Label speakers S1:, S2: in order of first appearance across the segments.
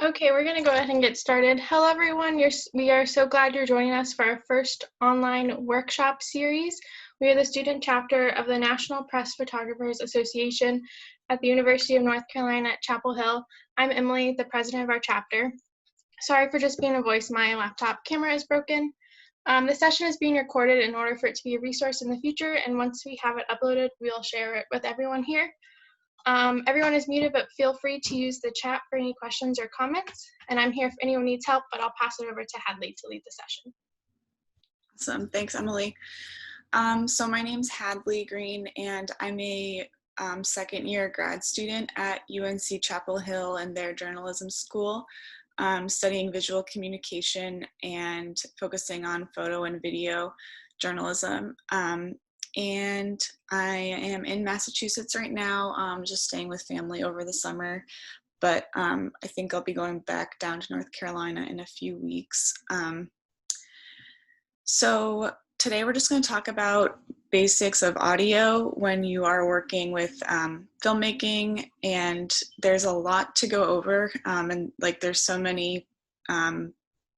S1: Okay, we're going to go ahead and get started. Hello, everyone. We are so glad you're joining us for our first online workshop series. We are the student chapter of the National Press Photographers Association at the University of North Carolina at Chapel Hill. I'm Emily, the president of our chapter. Sorry for just being a voice. My laptop camera is broken. The session is being recorded in order for it to be a resource in the future, and once we have it uploaded, we'll share it with everyone here. Everyone is muted, but feel free to use the chat for any questions or comments. And I'm here if anyone needs help, but I'll pass it over to Hadley to lead the session.
S2: Awesome, thanks, Emily. So my name's Hadley Green, and I'm a second-year grad student at UNC Chapel Hill and their journalism school, studying visual communication and focusing on photo and video journalism. And I am in Massachusetts right now, just staying with family over the summer, but I think I'll be going back down to North Carolina in a few weeks. So today we're just going to talk about basics of audio when you are working with filmmaking, and there's a lot to go over, and like there's so many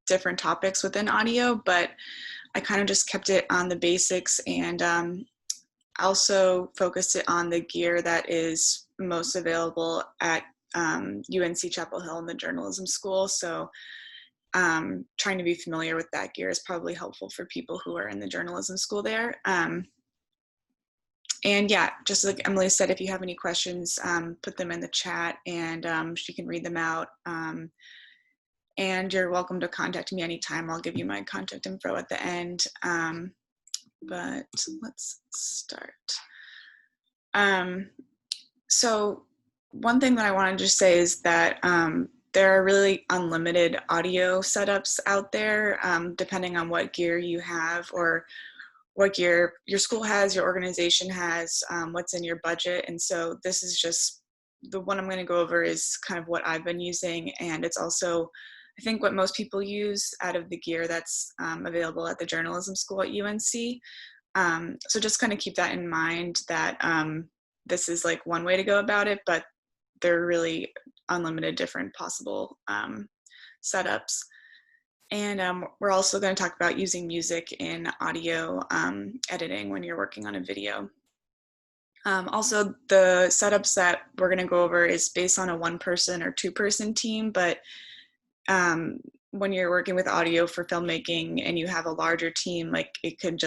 S2: different topics within audio, but I kind of just kept it on the basics and also focused it on the gear that is most available at UNC Chapel Hill in the journalism school. So trying to be familiar with that gear is probably helpful for people who are in the journalism school there. And yeah, just like Emily said, if you have any questions, put them in the chat and she can read them out. And you're welcome to contact me anytime. I'll give you my contact info at the end. But let's start. So one thing that I want to just say is that there are really unlimited audio setups out there, depending on what gear you have or what gear your school has, your organization has, what's in your budget. And so this is just the one I'm going to go over is kind of what I've been using. And it's also, I think, what most people use out of the gear that's available at the journalism school at UNC. So just kind of keep that in mind that this is like one way to go about it, but there are really unlimited different possible setups. And we're also going to talk about using music in audio editing when you're working on a video. Also, the setups that we're going to go over is based on a one-person or two-person team, but when you're working with audio for filmmaking and you have a larger team, like it can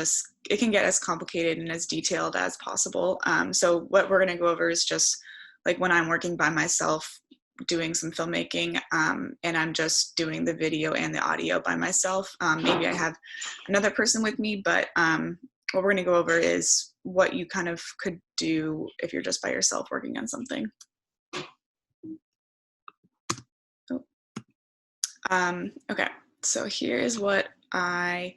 S2: get as complicated and as detailed as possible. So what we're going to go over is just like when I'm working by myself doing some filmmaking, and I'm just doing the video and the audio by myself. Maybe I have another person with me, but what we're going to go over is what you kind of could do if you're just by yourself working on something. Okay, so here's what I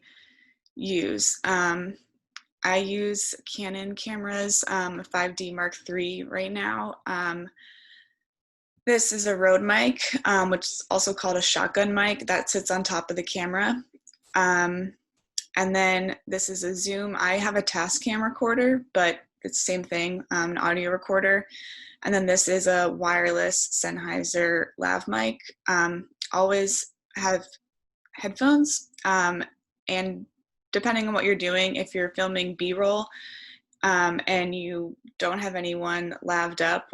S2: use. I use Canon cameras, 5D Mark III right now. This is a Rode mic, which is also called a shotgun mic that sits on top of the camera. And then this is a Zoom. I have a Tascam recorder, but it's the same thing, an audio recorder. And then this is a wireless Sennheiser lav mic. Always have headphones, and depending on what you're doing, if you're filming B-roll and you don't have anyone laved up,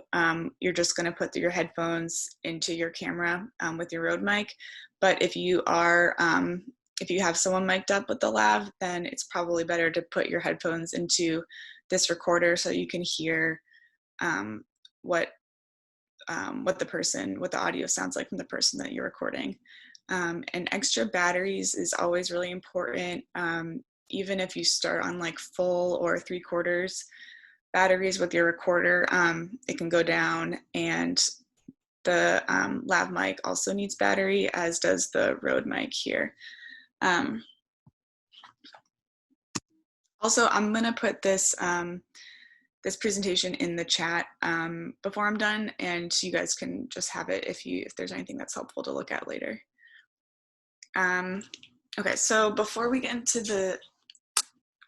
S2: you're just going to put your headphones into your camera with your Rode mic. But if you are, if you have someone mic'd up with the lav, then it's probably better to put your headphones into this recorder so you can hear what the audio sounds like from the person that you're recording. And extra batteries is always really important. Even if you start on like full or 3/4 batteries with your recorder, it can go down, and the lav mic also needs battery, as does the Rode mic here. Also, I'm gonna put this this presentation in the chat before I'm done, and you guys can just have it if there's anything that's helpful to look at later. Okay, so before we get into the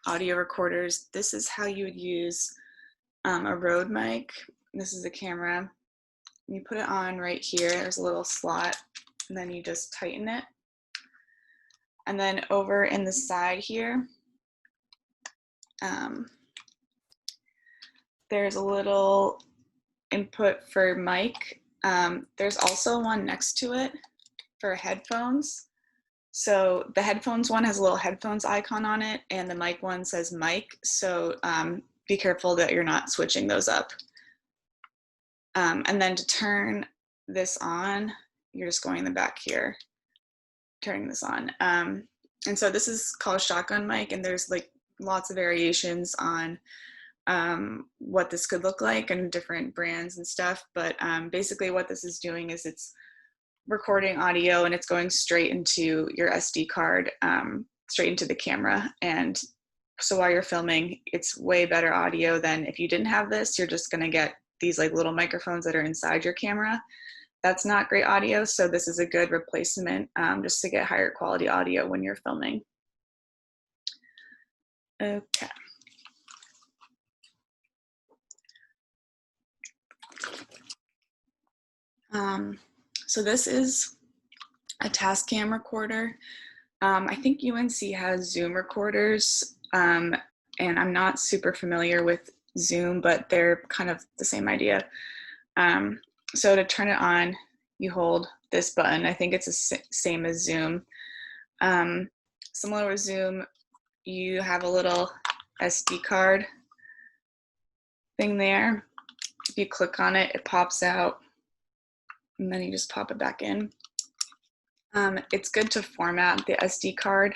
S2: audio recorders, this is how you would use a Rode mic. This is a camera. You put it on right here. There's a little slot and then you just tighten it. And then over in the side here, there's a little input for mic. There's also one next to it for headphones. So the headphones one has a little headphones icon on it, and the mic one says mic. So be careful that you're not switching those up. And then to turn this on, you're just going in the back here, turning this on. And so this is called shotgun mic, and there's like lots of variations on what this could look like and different brands and stuff. But basically what this is doing is it's recording audio and it's going straight into your SD card, straight into the camera. And so while you're filming, it's way better audio than if you didn't have this. You're just gonna get these like little microphones that are inside your camera. That's not great audio, so this is a good replacement just to get higher quality audio when you're filming. Okay. So this is a Tascam recorder. I think UNC has Zoom recorders, and I'm not super familiar with Zoom, but they're kind of the same idea. So to turn it on, you hold this button. I think it's the same as Zoom. Similar with Zoom, you have a little SD card thing there. If you click on it, it pops out, and then you just pop it back in. It's good to format the SD card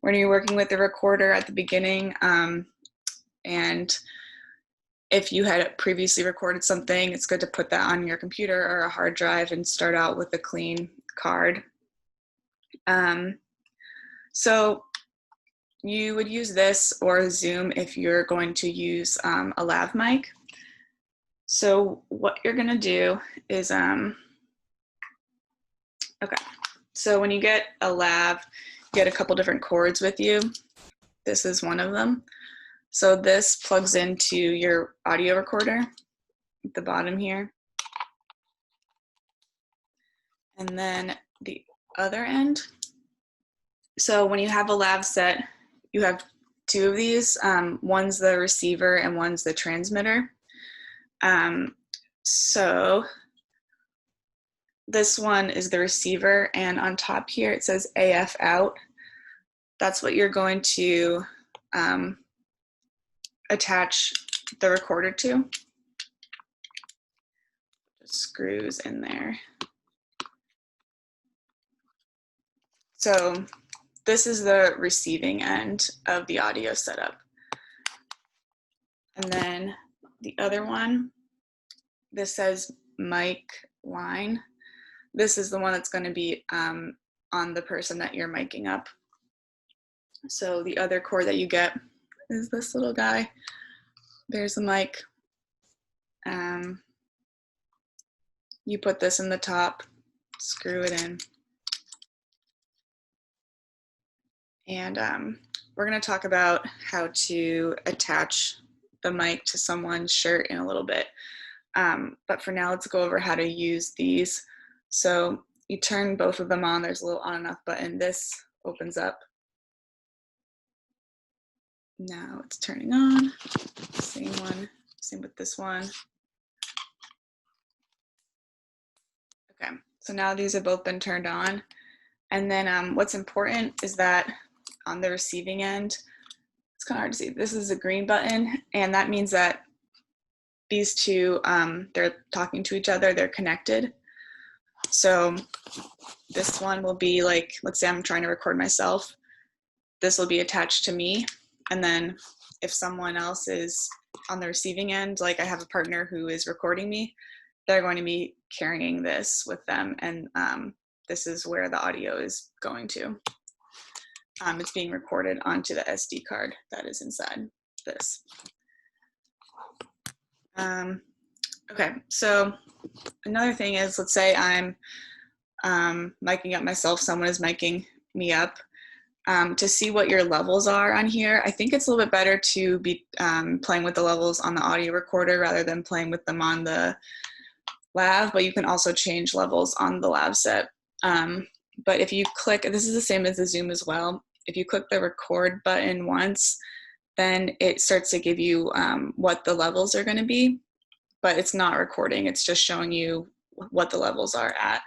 S2: when you're working with the recorder at the beginning. And if you had previously recorded something, it's good to put that on your computer or a hard drive and start out with a clean card. So you would use this or Zoom if you're going to use a lav mic. So what you're gonna do is, okay, so when you get a lav, you get a couple different cords with you. This is one of them. So this plugs into your audio recorder at the bottom here. And then the other end. So when you have a lav set, you have two of these. One's the receiver and one's the transmitter. So this one is the receiver, and on top here it says AF out. That's what you're going to attach the recorder to. Just screws in there. So this is the receiving end of the audio setup. And then the other one, this says mic line. This is the one that's going to be on the person that you're miking up. So the other cord that you get is this little guy. There's the mic. You put this in the top, screw it in. And we're going to talk about how to attach the mic to someone's shirt in a little bit. But for now, let's go over how to use these. So you turn both of them on. There's a little on and off button. This opens up. Now it's turning on. Same one, same with this one. Okay, so now these have both been turned on. And then what's important is that on the receiving end, it's kind of hard to see, this is a green button, and that means that these two, they're talking to each other, they're connected. So this one will be like, let's say I'm trying to record myself, this will be attached to me. And then if someone else is on the receiving end, like I have a partner who is recording me, they're going to be carrying this with them. And this is where the audio is going to. It's being recorded onto the SD card that is inside this. Okay, so another thing is, let's say I'm miking up myself, someone is miking me up. To see what your levels are on here, I think it's a little bit better to be playing with the levels on the audio recorder rather than playing with them on the lav, but you can also change levels on the lav set. But if you click, this is the same as the Zoom as well. If you click the record button once, then it starts to give you what the levels are going to be, but it's not recording. It's just showing you what the levels are at.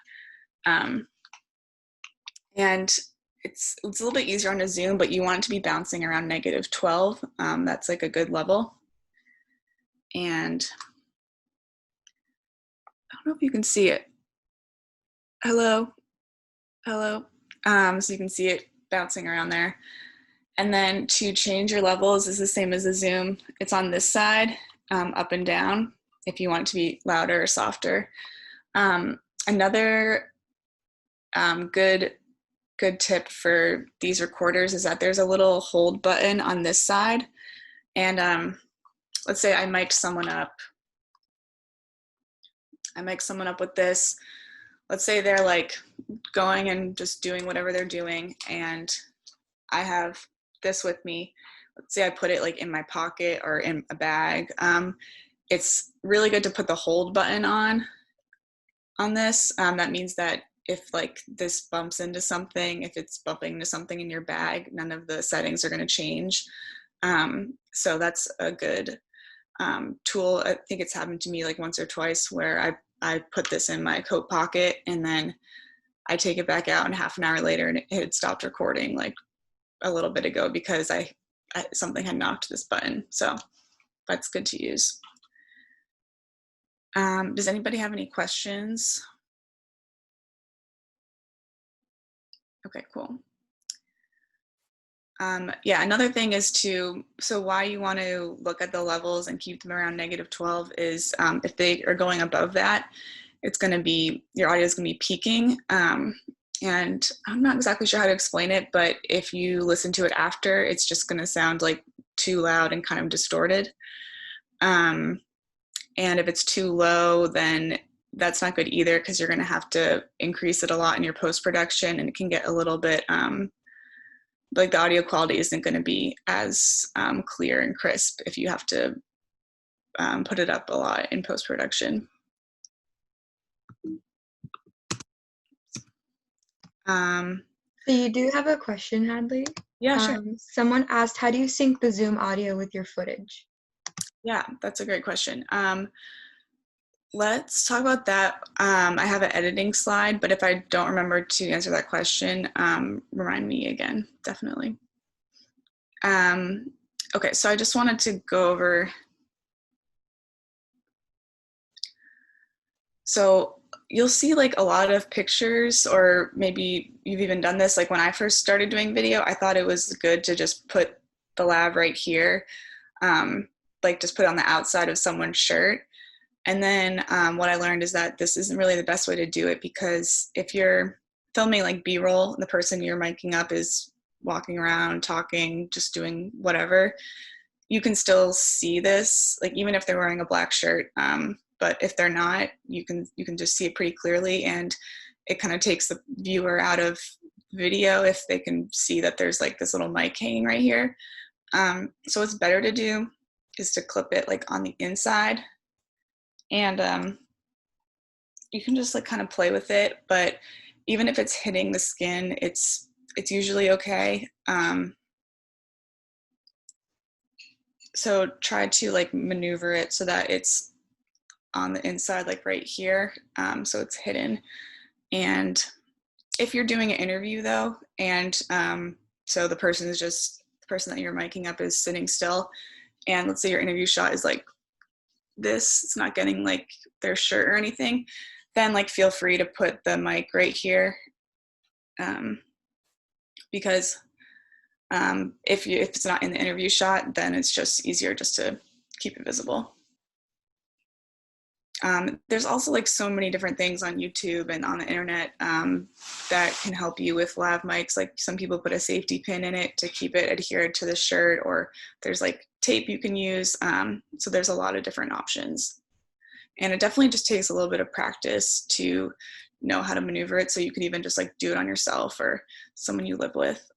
S2: And it's a little bit easier on a Zoom, but you want it to be bouncing around -12. That's like a good level. And I don't know if you can see it. Hello. So you can see it bouncing around there. And then to change your levels is the same as the Zoom. It's on this side, up and down, if you want it to be louder or softer. Another good tip for these recorders is that there's a little hold button on this side. And let's say I mic'd someone up. I mic someone up with this. Let's say they're like going and just doing whatever they're doing, and I have this with me. Let's say I put it like in my pocket or in a bag. It's really good to put the hold button on this. That means that if like this bumps into something, if it's bumping into something in your bag, none of the settings are going to change. So that's a good tool. I think it's happened to me like once or twice where I put this in my coat pocket and then I take it back out and half an hour later and it had stopped recording like a little bit ago because something had knocked this button. So that's good to use. Does anybody have any questions? Okay, cool. Yeah, another thing is so why you want to look at the levels and keep them around -12 is if they are going above that, it's going to be, your audio is going to be peaking. And I'm not exactly sure how to explain it, but if you listen to it after, it's just going to sound like too loud and kind of distorted. And if it's too low, then that's not good either because you're going to have to increase it a lot in your post-production, and it can get a little bit like the audio quality isn't going to be as clear and crisp if you have to put it up a lot in post-production.
S3: So you do have a question, Hadley?
S2: Yeah, sure.
S3: Someone asked, how do you sync the Zoom audio with your footage?
S2: Yeah, that's a great question. Let's talk about that. I have an editing slide, but if I don't remember to answer that question, remind me again, definitely. Okay, so I just wanted to go over. So you'll see like a lot of pictures, or maybe you've even done this. Like when I first started doing video, I thought it was good to just put the lab right here, like just put it on the outside of someone's shirt. And then what I learned is that this isn't really the best way to do it, because if you're filming like B-roll and the person you're miking up is walking around, talking, just doing whatever, you can still see this, like even if they're wearing a black shirt. But if they're not, you can just see it pretty clearly, and it kind of takes the viewer out of video if they can see that there's like this little mic hanging right here. So what's better to do is to clip it like on the inside. And you can just like kind of play with it, but even if it's hitting the skin, it's usually okay. So try to like maneuver it so that it's on the inside, like right here, so it's hidden. And if you're doing an interview though, and so the person that you're miking up is sitting still, and let's say your interview shot is like this, it's not getting like their shirt or anything, then like feel free to put the mic right here, because if it's not in the interview shot, then it's just easier just to keep it visible. There's also like so many different things on YouTube and on the internet that can help you with lav mics. Like some people put a safety pin in it to keep it adhered to the shirt, or there's like tape you can use. So there's a lot of different options. And it definitely just takes a little bit of practice to know how to maneuver it. So you could even just like do it on yourself or someone you live with.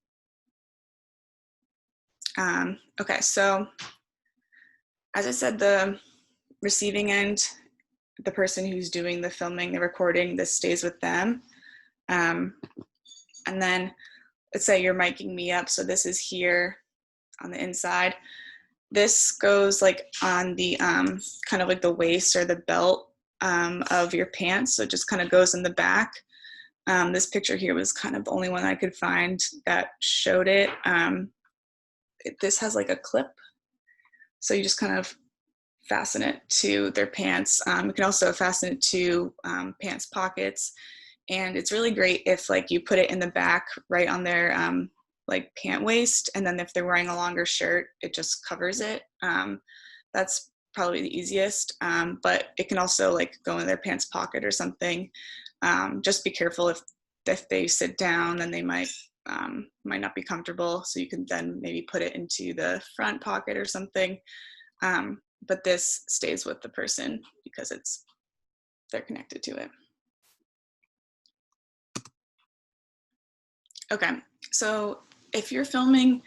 S2: Okay, so as I said, the receiving end, the person who's doing the filming, the recording, this stays with them. And then let's say you're miking me up. So this is here on the inside. This goes like on the kind of like the waist or the belt of your pants. So it just kind of goes in the back. This picture here was kind of the only one I could find that showed it. This has like a clip. So you just kind of fasten it to their pants. You can also fasten it to pants pockets. And it's really great if like you put it in the back right on their like pant waist, and then if they're wearing a longer shirt, it just covers it. That's probably the easiest, but it can also like go in their pants pocket or something. Just be careful if they sit down, then they might not be comfortable, so you can then maybe put it into the front pocket or something. But this stays with the person because they're connected to it. Okay, so if you're filming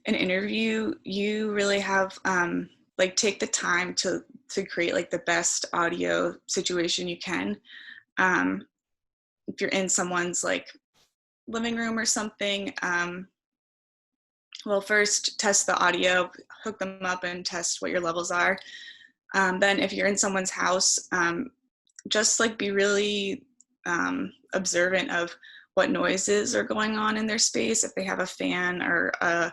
S2: an interview, you really have like take the time to create like the best audio situation you can. If you're in someone's like living room or something, well, first test the audio, hook them up and test what your levels are. Then if you're in someone's house, just like be really observant of what noises are going on in their space. If they have a fan or a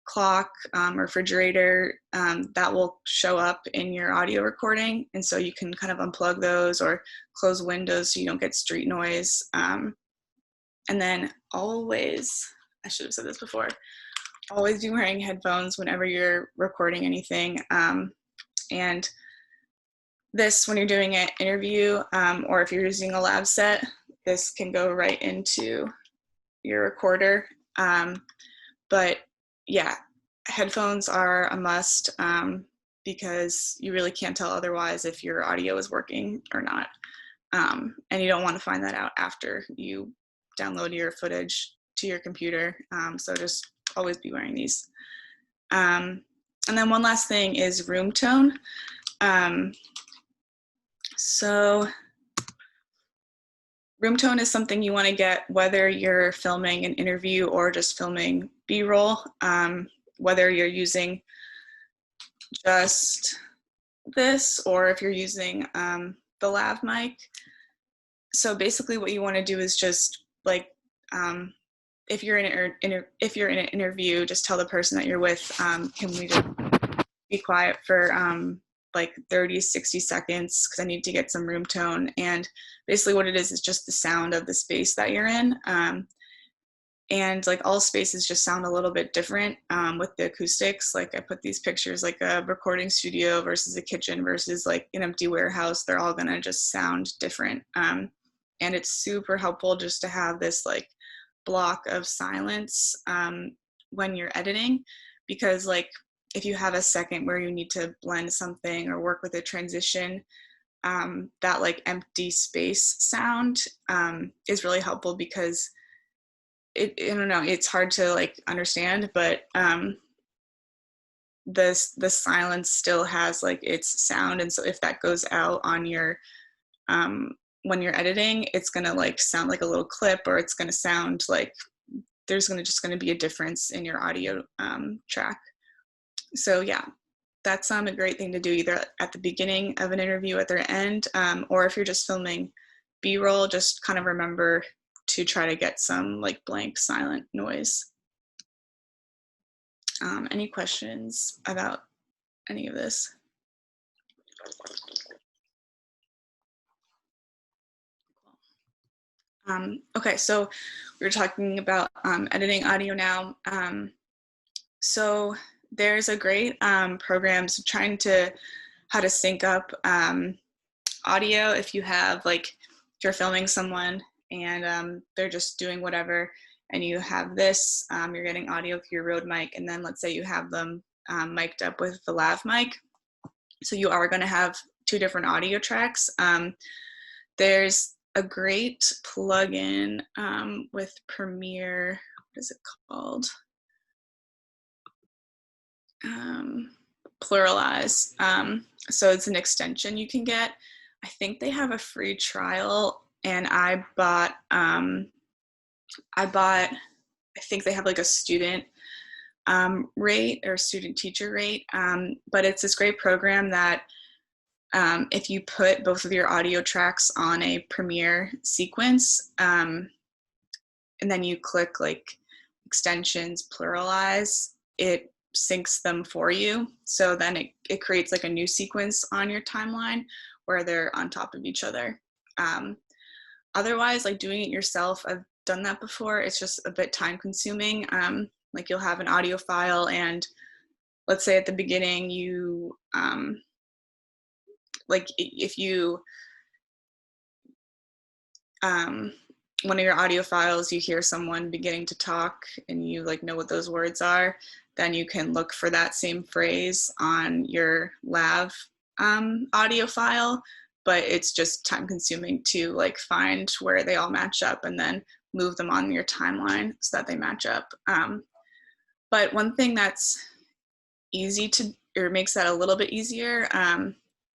S2: clock or refrigerator, that will show up in your audio recording. And so you can kind of unplug those or close windows so you don't get street noise. And then always, I should have said this before, always be wearing headphones whenever you're recording anything. And this, when you're doing an interview or if you're using a lab set, this can go right into your recorder. But yeah, headphones are a must because you really can't tell otherwise if your audio is working or not. And you don't want to find that out after you download your footage to your computer. So just always be wearing these. And then one last thing is room tone. So room tone is something you want to get whether you're filming an interview or just filming B-roll, whether you're using just this or if you're using the lav mic. So basically what you want to do is just like, if you're in an interview, just tell the person that you're with, can we just be quiet for like 30, 60 seconds because I need to get some room tone. And basically what it is just the sound of the space that you're in. And like all spaces just sound a little bit different with the acoustics. Like I put these pictures like a recording studio versus a kitchen versus like an empty warehouse. They're all gonna just sound different. And it's super helpful just to have this like block of silence when you're editing, because like if you have a second where you need to blend something or work with a transition, that like empty space sound is really helpful because I don't know, it's hard to like understand, but the silence still has like its sound. And so if that goes out on your, when you're editing, it's gonna like sound like a little clip, or it's gonna sound like there's just gonna be a difference in your audio track. So yeah, that's a great thing to do either at the beginning of an interview, at the end, or if you're just filming B-roll, just kind of remember to try to get some like blank silent noise. Any questions about any of this? Okay, so we're talking about editing audio now. So there's a great programs trying to how to sync up audio if you have like, if you're filming someone and they're just doing whatever and you have this, you're getting audio through your Rode mic, and then let's say you have them mic'd up with the lav mic. So you are gonna have two different audio tracks. There's a great plugin with Premiere, what is it called? Pluraleyes. So it's an extension you can get. I think they have a free trial, and I bought I think they have like a student rate or student teacher rate, but it's this great program that if you put both of your audio tracks on a Premiere sequence, and then you click like extensions, Pluraleyes, it syncs them for you. So then it creates like a new sequence on your timeline where they're on top of each other. Otherwise, like doing it yourself, I've done that before. It's just a bit time consuming. Like you'll have an audio file, and let's say at the beginning you, like if you, one of your audio files, you hear someone beginning to talk and you like know what those words are, then you can look for that same phrase on your lav audio file, but it's just time consuming to like find where they all match up and then move them on your timeline so that they match up. But one thing that's easy to, or makes that a little bit easier,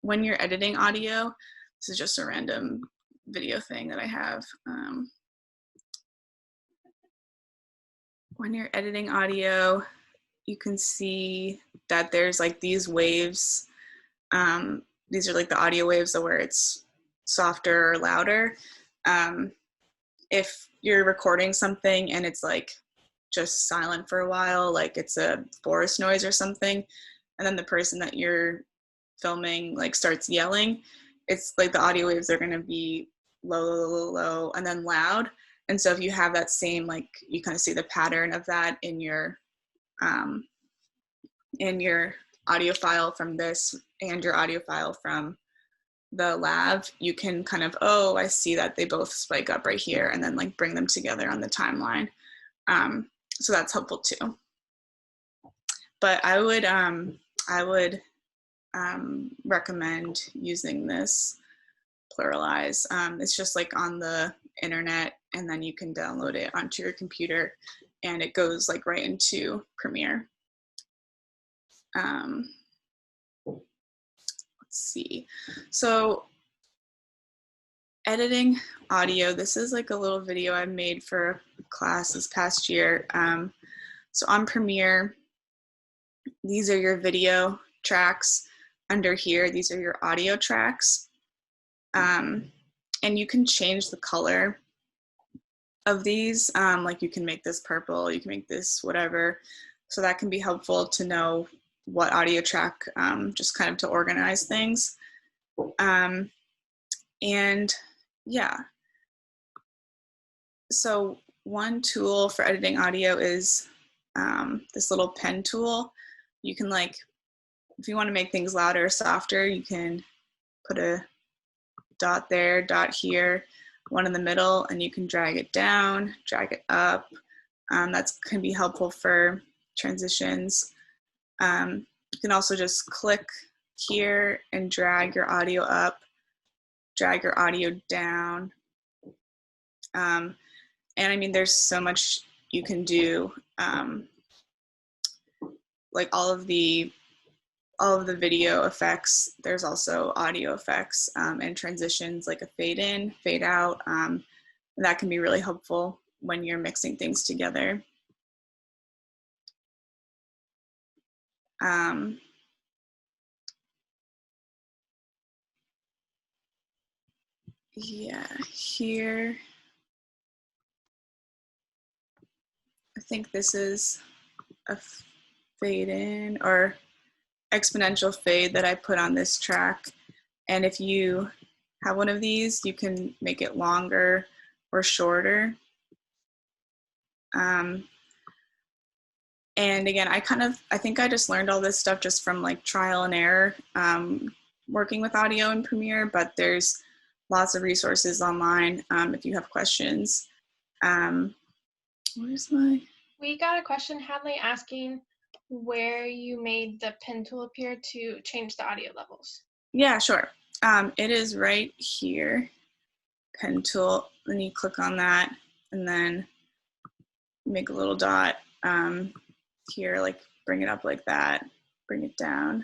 S2: when you're editing audio, this is just a random video thing that I have. When you're editing audio, you can see that there's like these waves. These are like the audio waves where it's softer or louder. If you're recording something and it's like just silent for a while, like it's a forest noise or something, and then the person that you're filming like starts yelling, it's like the audio waves are going to be low, low, low, low, and then loud. And so if you have that same, like you kind of see the pattern of that in your audio file from this and your audio file from the lav, you can kind of, oh, I see that they both spike up right here, and then like bring them together on the timeline. So that's helpful too. But I would recommend using this Pluraleyes. It's just like on the internet, and then you can download it onto your computer, and it goes like right into Premiere. Let's see. So editing audio, this is like a little video I made for a class this past year. So on Premiere, these are your video tracks. Under here, these are your audio tracks. And you can change the color of these. Like you can make this purple, you can make this whatever. So that can be helpful to know what audio track, just kind of to organize things. And yeah. So one tool for editing audio is this little pen tool. You can like, if you want to make things louder or softer, you can put a dot there, dot here, one in the middle, and you can drag it down, drag it up. That can be helpful for transitions. You can also just click here and drag your audio up, drag your audio down. And I mean, there's so much you can do. Like all of the video effects, there's also audio effects and transitions, like a fade in, fade out. That can be really helpful when you're mixing things together. Yeah, here, I think this is a fade in or exponential fade that I put on this track. And if you have one of these, you can make it longer or shorter. And again, I think I just learned all this stuff just from like trial and error, working with audio in Premiere, but there's lots of resources online if you have questions.
S1: We got a question, Hadley, asking where you made the pen tool appear to change the audio levels.
S2: Yeah, sure. It is right here, pen tool. Then you click on that and then make a little dot here, like bring it up like that, bring it down.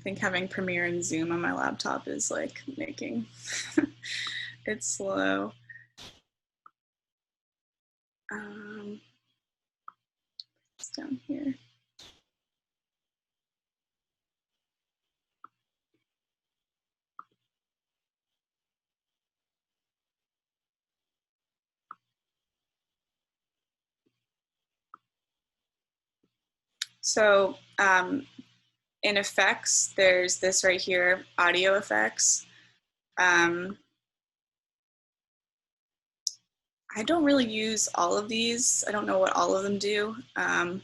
S2: think having Premiere and Zoom on my laptop is like making it slow. It's down here. So in effects, there's this right here, audio effects. I don't really use all of these. I don't know what all of them do. I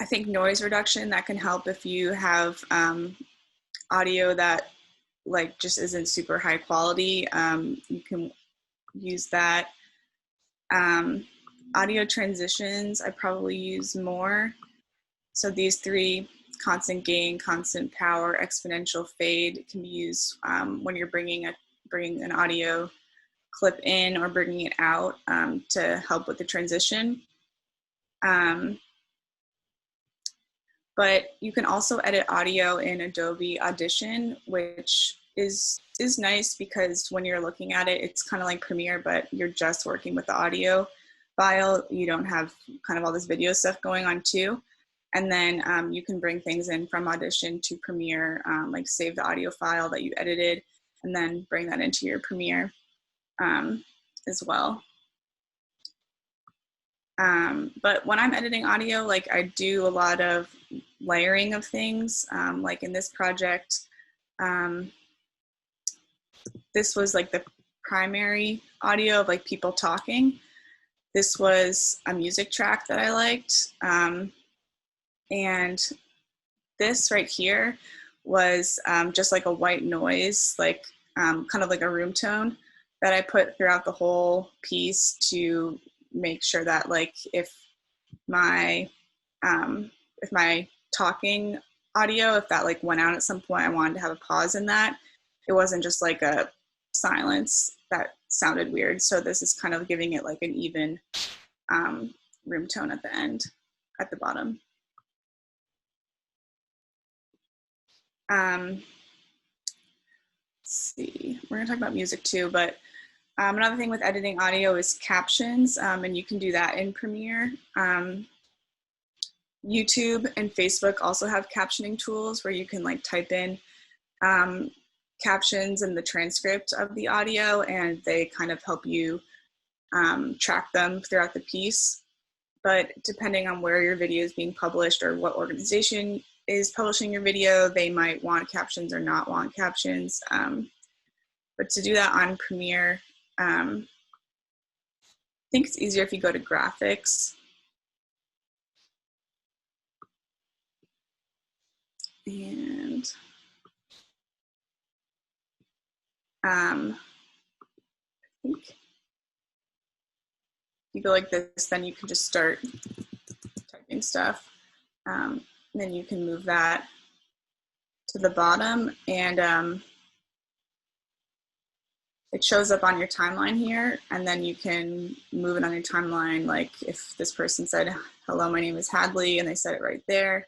S2: think noise reduction, that can help if you have audio that like just isn't super high quality. You can use that. Audio transitions, I probably use more. So these three, constant gain, constant power, exponential fade, can be used when you're bringing an audio clip in or bringing it out to help with the transition. But you can also edit audio in Adobe Audition, which is nice because when you're looking at it, it's kind of like Premiere, but you're just working with the audio file. You don't have kind of all this video stuff going on too. And then you can bring things in from Audition to Premiere, like save the audio file that you edited, and then bring that into your Premiere as well. But when I'm editing audio, like I do a lot of layering of things. Like in this project, this was like the primary audio of like people talking. This was a music track that I liked. And this right here was just like a white noise, like kind of like a room tone that I put throughout the whole piece to make sure that like if my talking audio, if that like went out at some point, I wanted to have a pause in that. It wasn't just like a silence that sounded weird. So this is kind of giving it like an even room tone at the end, at the bottom. Let's see, we're gonna talk about music too, but another thing with editing audio is captions, and you can do that in Premiere. YouTube and Facebook also have captioning tools where you can like type in captions and the transcript of the audio, and they kind of help you track them throughout the piece. But depending on where your video is being published or what organization is publishing your video, they might want captions or not want captions. But to do that on Premiere, I think it's easier if you go to graphics. And I think if you go like this, then you can just start typing stuff. Then you can move that to the bottom, and it shows up on your timeline here, and then you can move it on your timeline. Like if this person said, hello, my name is Hadley, and they said it right there,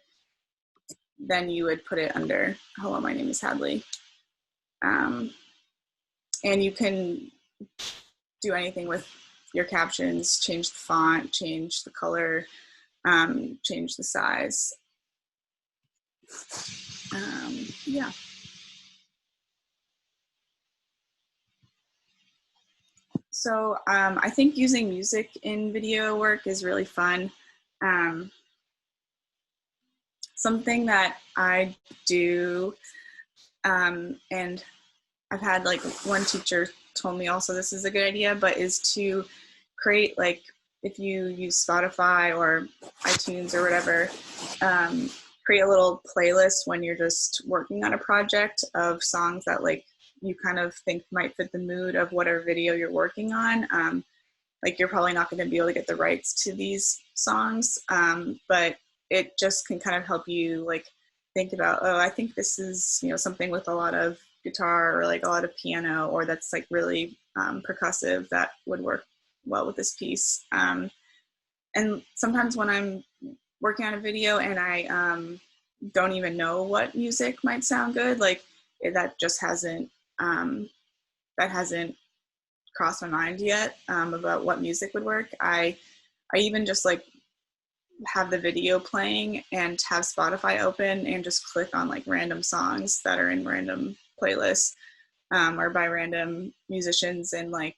S2: then you would put it under, hello, my name is Hadley. And you can do anything with your captions, change the font, change the color, change the size. Yeah. So I think using music in video work is really fun. Something that I do, and I've had like one teacher told me also this is a good idea, but is to create, like if you use Spotify or iTunes or whatever, create a little playlist when you're just working on a project of songs that like you kind of think might fit the mood of whatever video you're working on. Like you're probably not going to be able to get the rights to these songs, but it just can kind of help you like think about, oh, I think this is, you know, something with a lot of guitar or like a lot of piano, or that's like really percussive, that would work well with this piece. And sometimes when I'm working on a video and I don't even know what music might sound good, like that just hasn't crossed my mind yet about what music would work. I even just like have the video playing and have Spotify open and just click on like random songs that are in random playlists or by random musicians, and like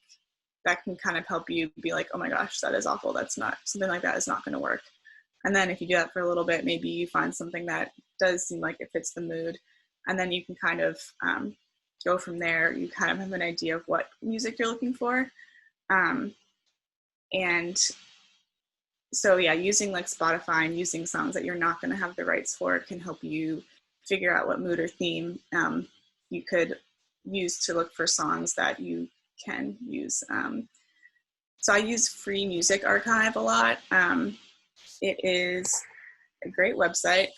S2: that can kind of help you be like, oh my gosh, that is awful. That's not, something like that is not going to work. And then if you do that for a little bit, maybe you find something that does seem like it fits the mood, and then you can kind of go from there. You kind of have an idea of what music you're looking for. And so yeah, using like Spotify and using songs that you're not going to have the rights for can help you figure out what mood or theme you could use to look for songs that you can use. So I use Free Music Archive a lot. It is a great website.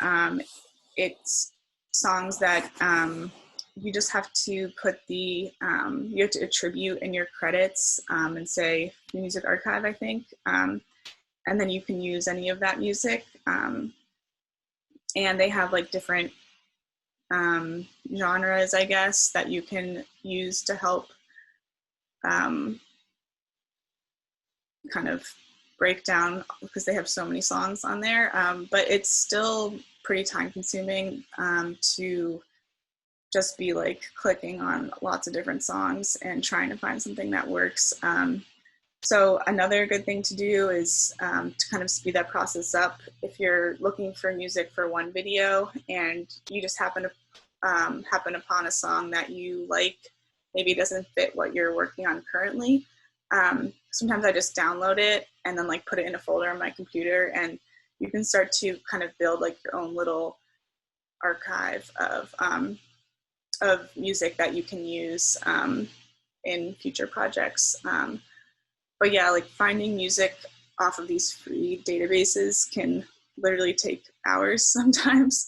S2: It's songs that you just have to put you have to attribute in your credits and say Music Archive, I think. And then you can use any of that music. And they have like different genres, I guess, that you can use to help kind of break down, because they have so many songs on there. But it's still pretty time consuming to just be like clicking on lots of different songs and trying to find something that works. So another good thing to do is to kind of speed that process up. If you're looking for music for one video and you just happen upon a song that you like, maybe it doesn't fit what you're working on currently. Sometimes I just download it and then like put it in a folder on my computer, and you can start to kind of build like your own little archive of music that you can use in future projects. But yeah, like finding music off of these free databases can literally take hours sometimes.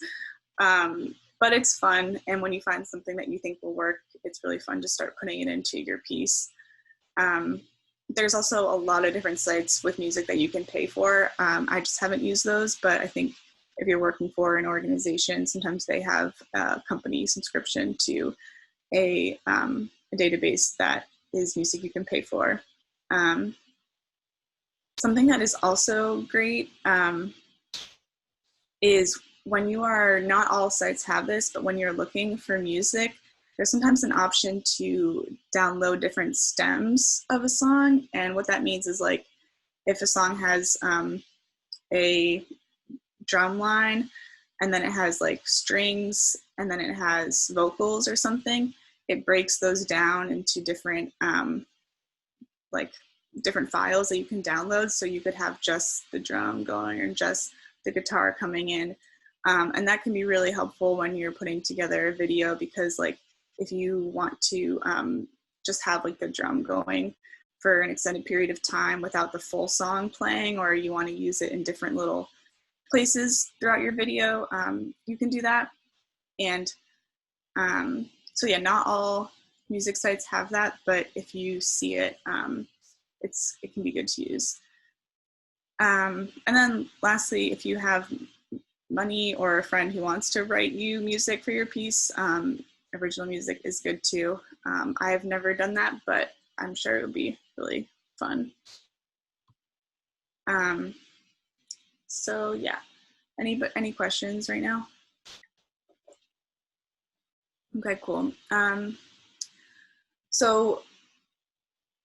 S2: But it's fun. And when you find something that you think will work, it's really fun to start putting it into your piece. There's also a lot of different sites with music that you can pay for. I just haven't used those, but I think if you're working for an organization, sometimes they have a company subscription to a database that is music you can pay for. Something that is also great is when you are, not all sites have this, but when you're looking for music, there's sometimes an option to download different stems of a song. And what that means is like if a song has a drum line and then it has like strings and then it has vocals or something, it breaks those down into different different files that you can download. So you could have just the drum going or just the guitar coming in. And that can be really helpful when you're putting together a video, because like if you want to just have like the drum going for an extended period of time without the full song playing, or you want to use it in different little places throughout your video, you can do that. And so yeah, not all music sites have that, but if you see it, it can be good to use. And then lastly, if you have money or a friend who wants to write you music for your piece, original music is good too. I have never done that, but I'm sure it would be really fun. So yeah, any questions right now? Okay, cool. So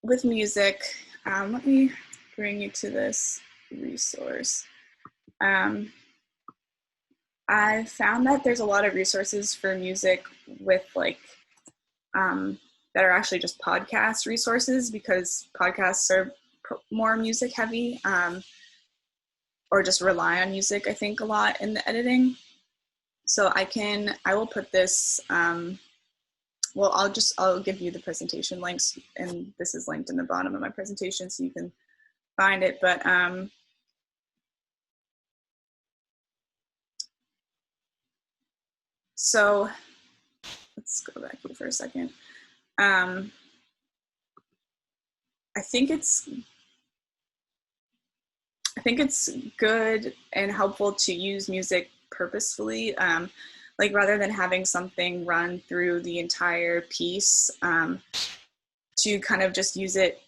S2: with music, let me bring you to this resource. I found that there's a lot of resources for music with like, that are actually just podcast resources, because podcasts are more music heavy, or just rely on music, I think, a lot in the editing. So I will put this, well, I'll give you the presentation links, and this is linked in the bottom of my presentation so you can find it. But so let's go back here for a second. I think it's, I think it's good and helpful to use music purposefully, like rather than having something run through the entire piece, to kind of just use it,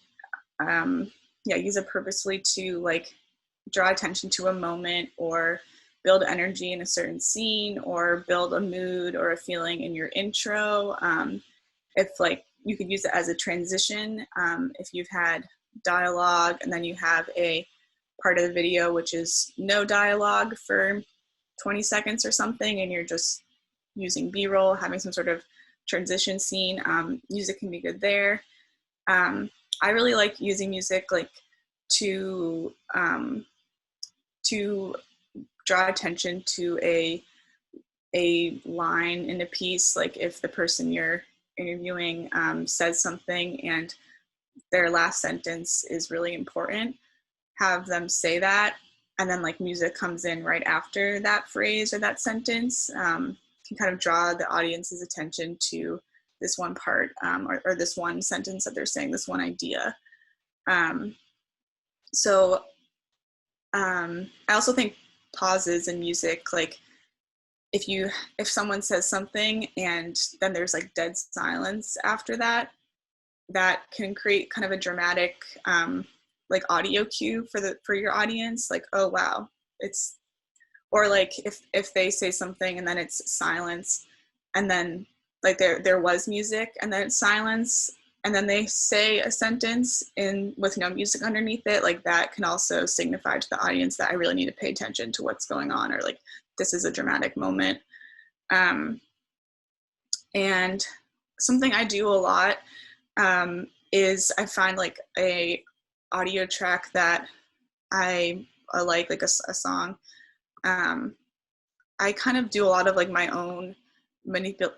S2: use it purposely to like draw attention to a moment or build energy in a certain scene or build a mood or a feeling in your intro. If like you could use it as a transition, if you've had dialogue and then you have a part of the video which is no dialogue for 20 seconds or something, and you're just using B-roll, having some sort of transition scene, music can be good there. I really like using music like to draw attention to a line in a piece. Like if the person you're interviewing says something and their last sentence is really important, have them say that, and then like music comes in right after that phrase or that sentence, can kind of draw the audience's attention to this one part, or this one sentence that they're saying, this one idea. So I also think pauses in music, like if someone says something and then there's like dead silence after that, that can create kind of a dramatic like audio cue for your audience, like, oh wow, it's, or like if they say something and then it's silence and then like there was music and then it's silence and then they say a sentence in with no music underneath it, like that can also signify to the audience that I really need to pay attention to what's going on, or like this is a dramatic moment. And something I do a lot is I find like a audio track that I like a song. I kind of do a lot of like my own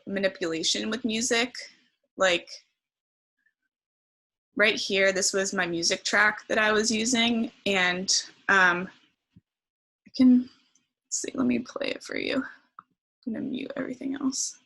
S2: manipulation with music. Like right here, this was my music track that I was using, and I can see, let me play it for you. I'm gonna mute everything else.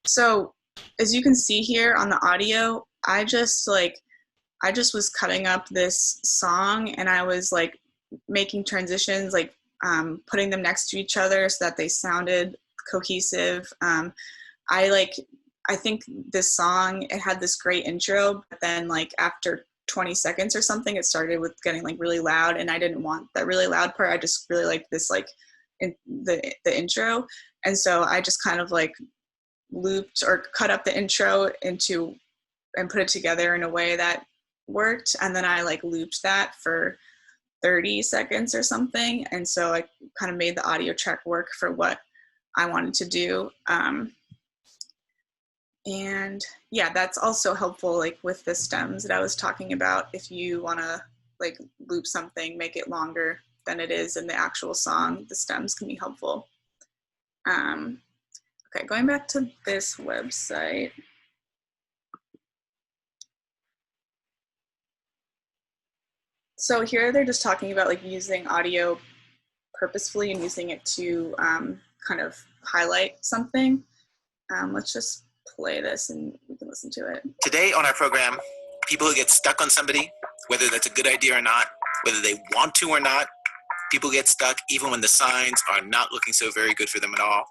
S2: So as you can see here on the audio, I just was cutting up this song and I was like making transitions, like putting them next to each other so that they sounded cohesive. I think this song, it had this great intro, but then like after 20 seconds or something, it started with getting like really loud, and I didn't want that really loud part. I just really liked this like in the intro, and so I just kind of like looped or cut up the intro into and put it together in a way that worked, and then I like looped that for 30 seconds or something, and so I kind of made the audio track work for what I wanted to do. And yeah, that's also helpful like with the stems that I was talking about. If you want to like loop something, make it longer than it is in the actual song, the stems can be helpful. Okay, going back to this website. So here they're just talking about like using audio purposefully and using it to kind of highlight something. Let's just play this and we can listen to it.
S4: Today on our program, people who get stuck on somebody, whether that's a good idea or not, whether they want to or not, people get stuck even when the signs are not looking so very good for them at all.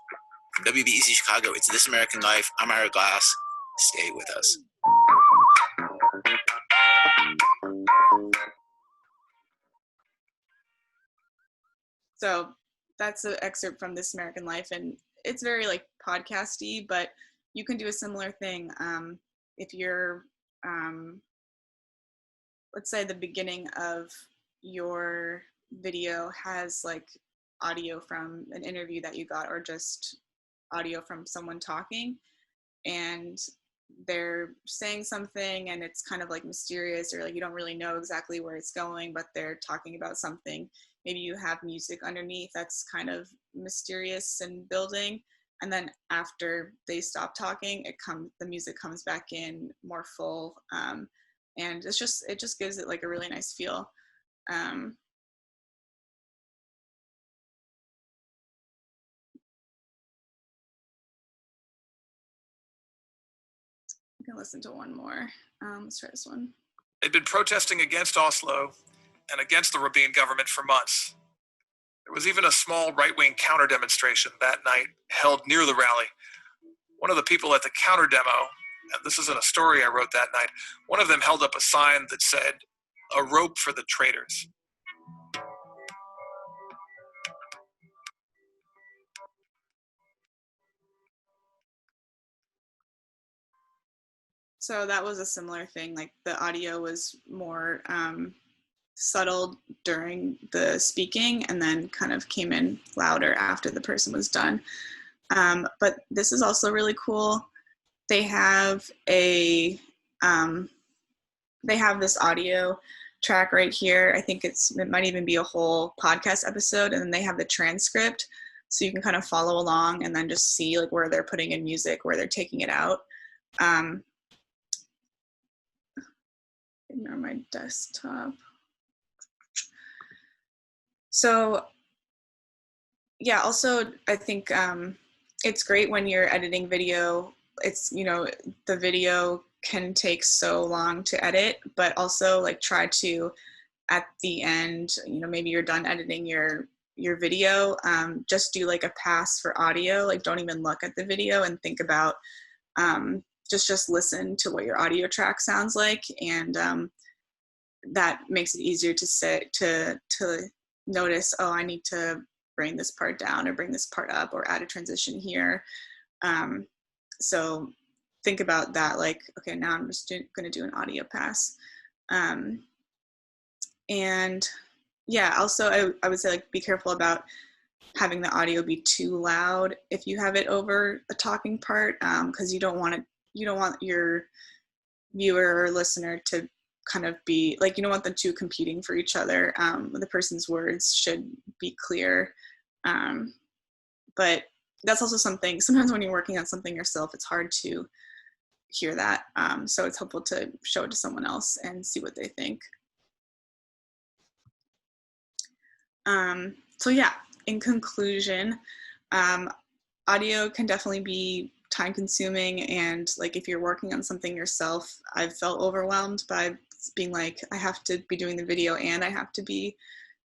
S4: From WBEZ Chicago, it's This American Life. I'm Ira Glass. Stay with us.
S2: So that's an excerpt from This American Life, and it's very like podcasty, but you can do a similar thing. If you're, let's say the beginning of your video has like audio from an interview that you got, or just audio from someone talking, and they're saying something and it's kind of like mysterious, or like you don't really know exactly where it's going, but they're talking about something. Maybe you have music underneath that's kind of mysterious and building, and then after they stop talking, the music comes back in more full, and it just gives it like a really nice feel. You can listen to one more. Let's try this one.
S5: They'd been protesting against Oslo and against the Rabin government for months. There was even a small right-wing counter-demonstration that night held near the rally. One of the people at the counter-demo, and this isn't a story I wrote that night, one of them held up a sign that said, "A rope for the traitors."
S2: So that was a similar thing, like the audio was more subtle during the speaking and then kind of came in louder after the person was done. But this is also really cool. They have this audio track right here. I think it might even be a whole podcast episode, and then they have the transcript, so you can kind of follow along and then just see like where they're putting in music, where they're taking it out. Ignore my desktop. So yeah, also I think it's great when you're editing video. It's, you know, the video can take so long to edit, but also like try to, at the end, you know, maybe you're done editing your video, just do like a pass for audio, like don't even look at the video and think about, just listen to what your audio track sounds like, and that makes it easier to notice, oh, I need to bring this part down or bring this part up or add a transition here. So think about that, like, okay, now I'm just going to do an audio pass. And yeah, also I would say like be careful about having the audio be too loud if you have it over a talking part, because you don't want your viewer or listener to kind of be like, you don't want the two competing for each other. The person's words should be clear. But that's also something, sometimes when you're working on something yourself, it's hard to hear that. So it's helpful to show it to someone else and see what they think. So yeah, in conclusion, audio can definitely be time consuming, and like if you're working on something yourself, I've felt overwhelmed by being like, I have to be doing the video and I have to be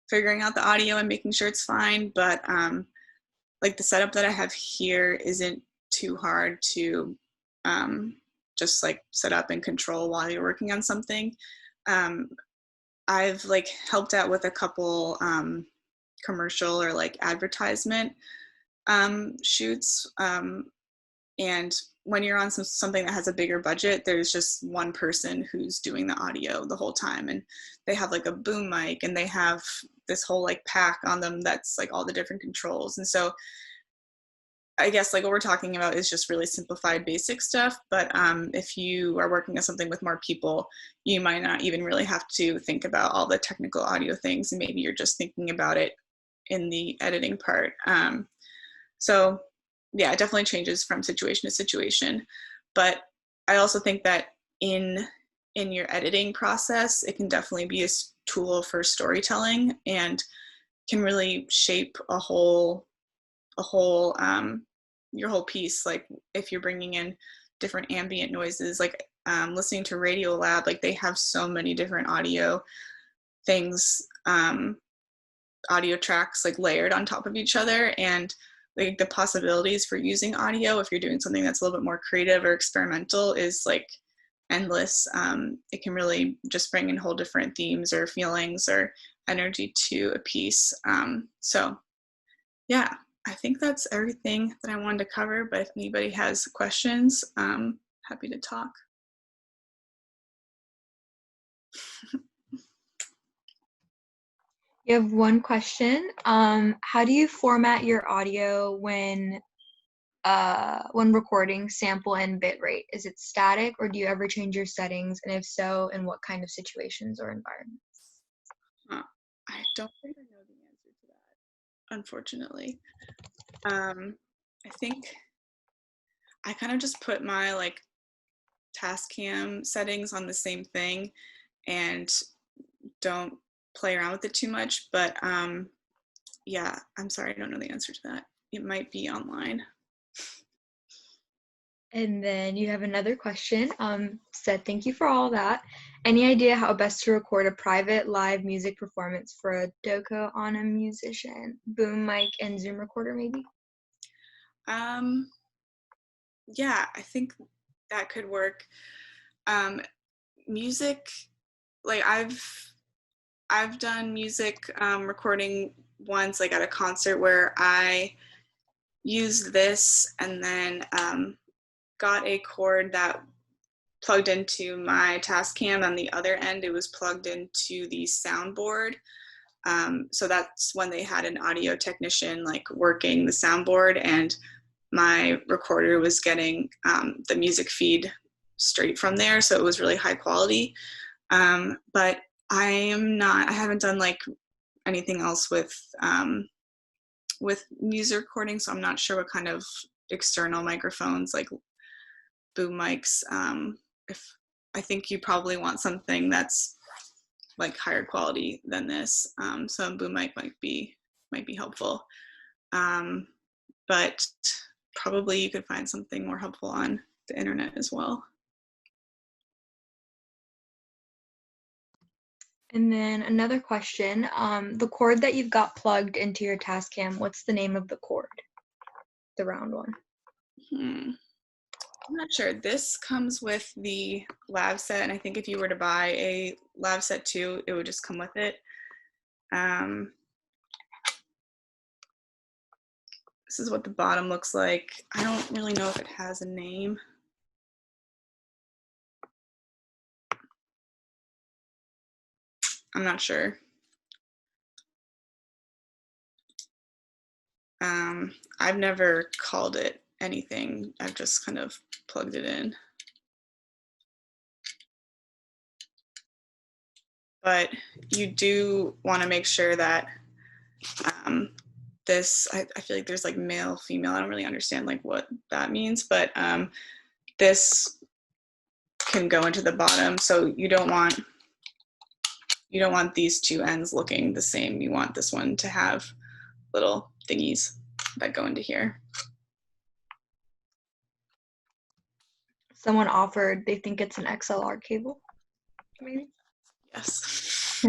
S2: figuring out the audio and making sure it's fine. But like the setup that I have here isn't too hard to just like set up and control while you're working on something. I've like helped out with a couple commercial or like advertisement shoots, and when you're on something that has a bigger budget, there's just one person who's doing the audio the whole time, and they have like a boom mic and they have this whole like pack on them that's like all the different controls. And so I guess like what we're talking about is just really simplified basic stuff, but if you are working on something with more people, you might not even really have to think about all the technical audio things, and maybe you're just thinking about it in the editing part. So yeah, it definitely changes from situation to situation, but I also think that in your editing process, it can definitely be a tool for storytelling and can really shape your whole piece. Like if you're bringing in different ambient noises, like listening to Radiolab, like they have so many different audio things, audio tracks like layered on top of each other, and like the possibilities for using audio if you're doing something that's a little bit more creative or experimental is like endless. It can really just bring in whole different themes or feelings or energy to a piece. So yeah, I think that's everything that I wanted to cover, but if anybody has questions, happy to talk.
S3: You have one question. How do you format your audio when recording sample and bit rate? Is it static, or do you ever change your settings? And if so, in what kind of situations or environments?
S2: I don't think I know the answer to that, unfortunately. I think I kind of just put my like Tascam settings on the same thing and don't play around with it too much. But yeah, I'm sorry, I don't know the answer to that. It might be online.
S3: And then you have another question. Said, thank you for all that. Any idea how best to record a private live music performance for a doco on a musician? Boom mic and Zoom recorder, maybe?
S2: Yeah, I think that could work. Music, like I've done music recording once, like at a concert, where I used this and then got a cord that plugged into my Tascam. On the other end, it was plugged into the soundboard. So that's when they had an audio technician like working the soundboard, and my recorder was getting the music feed straight from there. So it was really high quality. But I haven't done like anything else with music recording, so I'm not sure what kind of external microphones, like boom mics. If I think you probably want something that's like higher quality than this, so a boom mic might be helpful. But probably you could find something more helpful on the internet as well.
S3: And then another question, the cord that you've got plugged into your Tascam, what's the name of the cord? The round one.
S2: I'm not sure. This comes with the lab set, and I think if you were to buy a lab set too, it would just come with it. This is what the bottom looks like. I don't really know if it has a name. I'm not sure. I've never called it anything. I've just kind of plugged it in. But you do want to make sure that this, I feel like there's like male, female. I don't really understand like what that means, but this can go into the bottom. So you don't want these two ends looking the same. You want this one to have little thingies that go into here.
S3: Someone offered, they think it's an XLR cable, maybe?
S2: Yes.